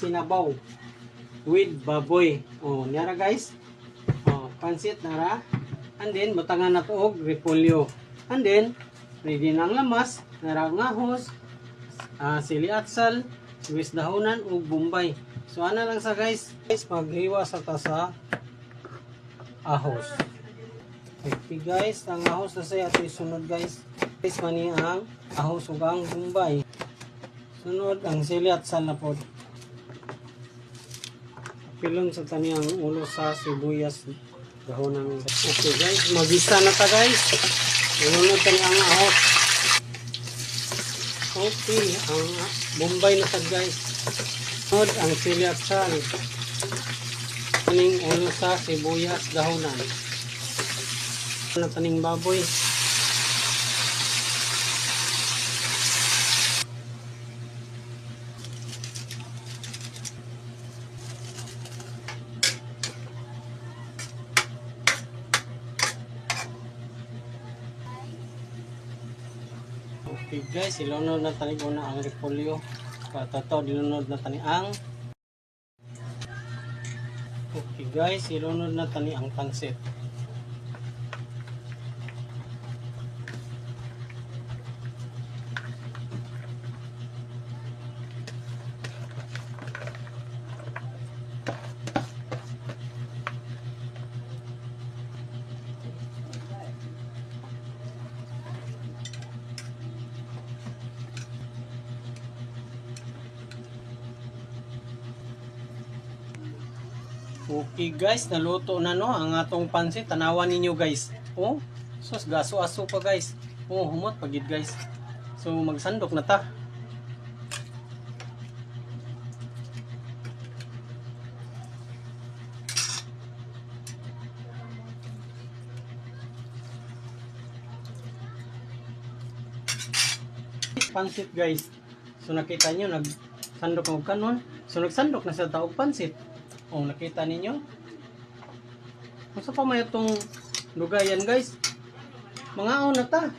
sinabaw with baboy. Oh, nara guys. Oh, pansit nara. And then butangan na to og repolyo. And then ready na ang lamas, nara ngahos, sili atsal, wis dahonan ug bombay. So ana lang sa guys, maghiwa sa ta sa ahos. Okay guys, ang ahos na siya ito sunod guys. Guys mani ang ahos ug ang bombay. Sunod ang sili atsal na pod. Pilon sa tani ang ulo sa sibuyas dahonan. Okay guys, magisa na ta guys. Sunod tani ang ahos. Okay, ang bombay na ta guys. Sunod ang sili atsal. Taning ulo sa sibuyas dahonan. Na taning baboy. Okay guys, ilunod na tani una ang repolyo. Patato dilunod na tani ang. Okay guys, ilunod na tani ang pansit. Okay guys, naluto na no ang atong pansit. Tanawan ninyo guys. Oh, sus gaso-aso pa guys. Oh, humot pagid guys. So magsandok na ta. Pansit guys. So nakita nyo nagsandok ng kanon. So nagsandok na sa taog pansit. Oh, nakita ninyo? Kung sa pa may itong lugayan guys, mga na ta.